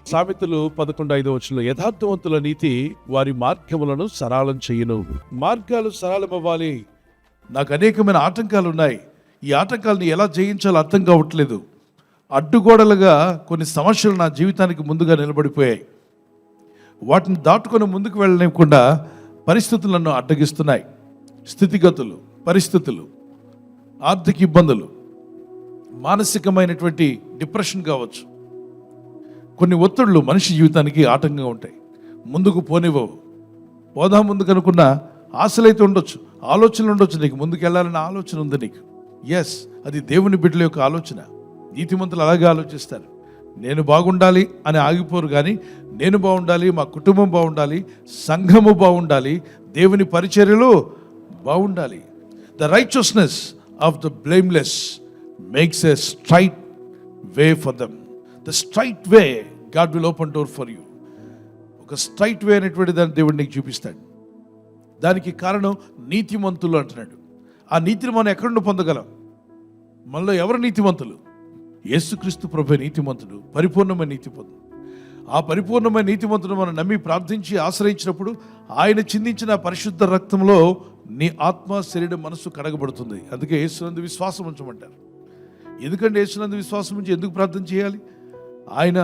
సామెతలు 11:5 యథార్థవంతుల నీతి వారి మార్గములను సరళం చెయ్యును. మార్గాలు సరళమవ్వాలి. నాకు అనేకమైన ఆటంకాలు ఉన్నాయి. ఈ ఆటంకాలను ఎలా జయించాలో అర్థం కావట్లేదు. అడ్డుగోడలుగా కొన్ని సమస్యలు నా జీవితానికి ముందుగా నిలబడిపోయాయి. వాటిని దాటుకొని ముందుకు వెళ్ళనివ్వకుండా పరిస్థితులు నన్ను అడ్డగిస్తున్నాయి. స్థితిగతులు, పరిస్థితులు, ఆర్థిక ఇబ్బందులు, మానసికమైనటువంటి డిప్రెషన్ కావచ్చు. కొన్ని ఒత్తిడులు మనిషి జీవితానికి ఆటంకంగా ఉంటాయి. ముందుకు పోనివ్వవు. పోదాం ముందుకు అనుకున్న ఆశలైతే ఉండొచ్చు, ఆలోచనలు ఉండొచ్చు. నీకు ముందుకు వెళ్ళాలన్న ఆలోచన ఉంది నీకు. ఎస్, అది దేవుని బిడ్డల యొక్క ఆలోచన. నీతిమంతులు అలాగే ఆలోచిస్తారు. నేను బాగుండాలి అని ఆగిపోరు, కానీ నేను బాగుండాలి, మా కుటుంబం బాగుండాలి, సంఘము బాగుండాలి, దేవుని పరిచర్యలు బాగుండాలి. The righteousness of the blameless makes a straight way for them. The straight way God will open door for you. ఒక స్ట్రైట్ వే అనేటువంటి దాన్ని దేవుడు నీకు చూపిస్తాడు. దానికి కారణం నీతిమంతులు అంటున్నాడు. ఆ నీతిని మనం ఎక్కడ నుండి పొందగలం? మనలో ఎవరు నీతిమంతులు? యేసుక్రీస్తు ప్రభువే నీతిమంతుడు, పరిపూర్ణమైన నీతిమంతుడు. ఆ పరిపూర్ణమైన నీతిమంతుడు మనం నమ్మి ప్రార్థించి ఆశ్రయించినప్పుడు ఆయన చిందించిన పరిశుద్ధ రక్తంలో నీ ఆత్మ, శరీరం, మనస్సు కడగబడుతుంది. అందుకే యేసునందు విశ్వాసం ఉంచమంటారు. ఎందుకంటే యేసునందు విశ్వాసం ఉంచి ఎందుకు ప్రార్థన చేయాలి? ఆయన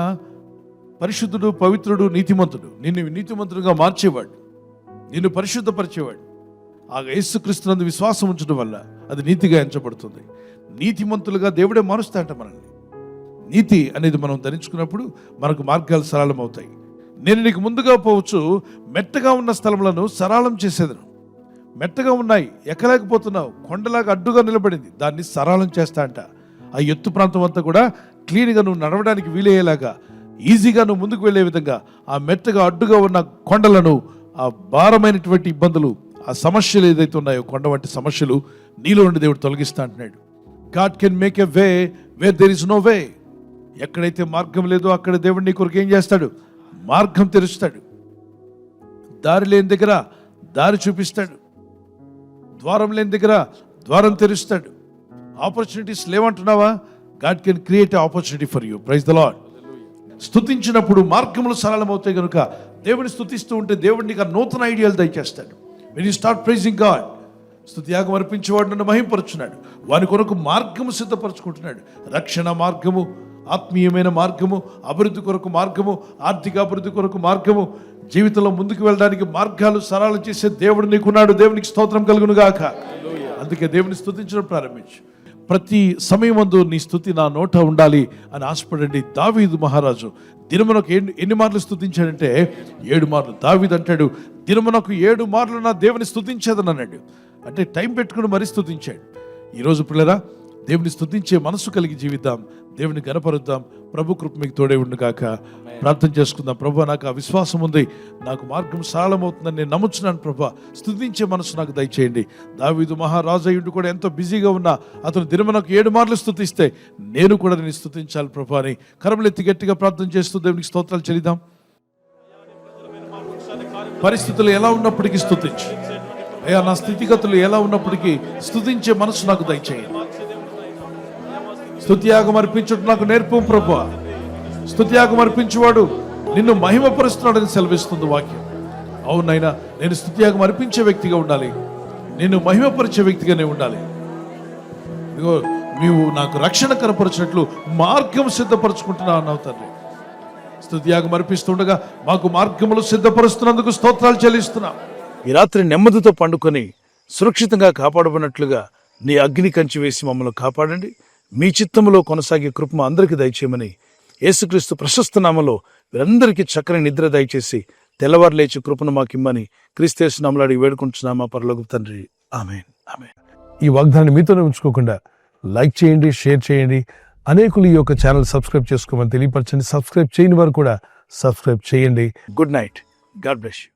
పరిశుద్ధుడు, పవిత్రుడు, నీతిమంతుడు. నిన్ను నీతిమంతుడుగా మార్చేవాడు, నిన్ను పరిశుద్ధపరిచేవాడు. ఆ యేసుక్రీస్తునందు విశ్వాసం ఉంచడం వల్ల అది నీతిగా ఎంచబడుతుంది. నీతిమంతులుగా దేవుడే మారుస్తాడంట మనల్ని. నీతి అనేది మనం ధరించుకున్నప్పుడు మనకు మార్గాలు సరళం అవుతాయి. నేను నీకు ముందుగా పోవచ్చు, మెట్టగా ఉన్న స్థలములను సరళం చేసేదను. మెట్టగా ఉన్నాయి, ఎక్కలేకపోతున్నావు, కొండలాగా అడ్డుగా నిలబడింది, దాన్ని సరళం చేస్తా అంట. ఆ ఎత్తు ప్రాంతం అంతా కూడా క్లీన్గా నువ్వు నడవడానికి వీలయ్యేలాగా, ఈజీగా నువ్వు ముందుకు వెళ్ళే విధంగా ఆ మెట్టగా అడ్డుగా ఉన్న కొండలను, ఆ భారమైనటువంటి ఇబ్బందులు, ఆ సమస్యలు ఏదైతే ఉన్నాయో, కొండ వంటి సమస్యలు నీలో నుండి దేవుడు తొలగిస్తా అంటున్నాడు. God can make a way where there is no way. ఎక్కడైతే మార్గం లేదో అక్కడ దేవుడు నీ కొరకు ఏం చేస్తాడు? మార్గం తెరుస్తాడు. దారి లేని దగ్గర దారి చూపిస్తాడు. ద్వారం లేని దగ్గర ద్వారం తెరుస్తాడు. ఆపర్చునిటీస్ లేవంటున్నావా? God can create a opportunity for you. Praise the Lord. స్తుతించినప్పుడు మార్గములు సరళమవుతాయి కనుక దేవుని స్తుతిస్తూ ఉంటే దేవుడు నీకు నూతన ఐడియాలు దయచేస్తాడు. When you start praising God, స్తుతియాగం అర్పించేవాడు నన్ను మహింపరుచున్నాడు, వాని కొరకు మార్గము సిద్ధపరచుకుంటున్నాడు. రక్షణ మార్గము, ఆత్మీయమైన మార్గము, అభివృద్ధి కొరకు మార్గము, ఆర్థిక అభివృద్ధి కొరకు మార్గము, జీవితంలో ముందుకు వెళ్ళడానికి మార్గాలు సరళం చేసే దేవుడు నీకున్నాడు. దేవునికి స్తోత్రం కలుగును గాక. అందుకే దేవుని స్తుతించడం ప్రారంభించు. ప్రతి సమయమందు నీ స్తుతి నా నోట ఉండాలి అని ఆశపడండి. దావీదు మహారాజు దినమునకు ఎన్ని మార్లు స్తుతించాడంటే 7 మార్లు. దావీదు అంటాడు, దినమునకు 7 మార్లు నా దేవుని స్తుతించేదని అన్నాడు. అంటే టైం పెట్టుకుని మరీ స్తుతించాడు. ఈరోజు పిల్లరా, దేవుని స్తుతించే మనసు కలిగి జీవిద్దాం, దేవుని గణపరుద్దాం. ప్రభు కృప మీకు తోడే ఉండు కాక. ప్రార్థన చేసుకుందాం. ప్రభు, నాకు ఆ విశ్వాసం ఉంది, నాకు మార్గం సరళమవుతుందని నేను నమ్ముచున్నాను. ప్రభు, స్తుతించే మనసు నాకు దయచేయండి. దావీదు మహారాజయుడు కూడా ఎంతో బిజీగా ఉన్నా అతను దినమునకు 7 మార్లు స్తుతిస్తే నేను కూడా నేను స్తుతించాలి ప్రభు అని కరములెత్తి గట్టిగా ప్రార్థన చేస్తూ దేవునికి స్తోత్రాలు చెల్లిద్దాం. పరిస్థితులు ఎలా ఉన్నప్పటికీ స్తుతించు అయ్యా. నా స్థితిగతులు ఎలా ఉన్నప్పటికీ స్తుతించే మనసు నాకు దయచేయండి. స్తుతియాగం అర్పించుట నాకు నేర్పు ప్రభు. స్తుతియాగం అర్పించేవాడు నిన్ను మహిమపరుస్తున్నాడని సెలవిస్తుంది వాక్యం. అవునైనా నేను స్తుతియాగం అర్పించే వ్యక్తిగా ఉండాలి, నిన్ను మహిమపరిచే వ్యక్తిగానే ఉండాలి. ఇదిగో నీవు నాకు రక్షణ కనపరిచినట్లు మార్గం సిద్ధపరచుకుంటున్నావు అన్నావు తండ్రి. స్తుతియాగం అర్పిస్తుండగా మాకు మార్గములు సిద్ధపరుస్తున్నందుకు స్తోత్రాలు చెల్లిస్తున్నాం. ఈ రాత్రి నెమ్మదితో పండుకొని సురక్షితంగా కాపాడబడినట్లుగా నీ అగ్ని కంచి వేసి మమ్మల్ని కాపాడండి. మీ చిత్తములో కొనసాగే కృప అందరికీ దయచేయమని యేసుక్రీస్తు ప్రశస్త నామములో వీరందరికీ చక్కని నిద్ర దయచేసి తెల్లవారు లేచి కృపను మాకిమ్మని క్రీస్తు నామములో వేడుకుంటున్నామా పరలోకపు తండ్రి. ఆమేన్, ఆమేన్. ఈ వాగ్దానాన్ని మీతోనే ఉంచుకోకుండా లైక్ చేయండి, షేర్ చేయండి. అనేకులు ఈ యొక్క ఛానల్ సబ్స్క్రైబ్ చేసుకోమని తెలియపరచండి. సబ్స్క్రైబ్ చేయని వారు కూడా సబ్స్క్రైబ్ చేయండి. Good night. God bless you.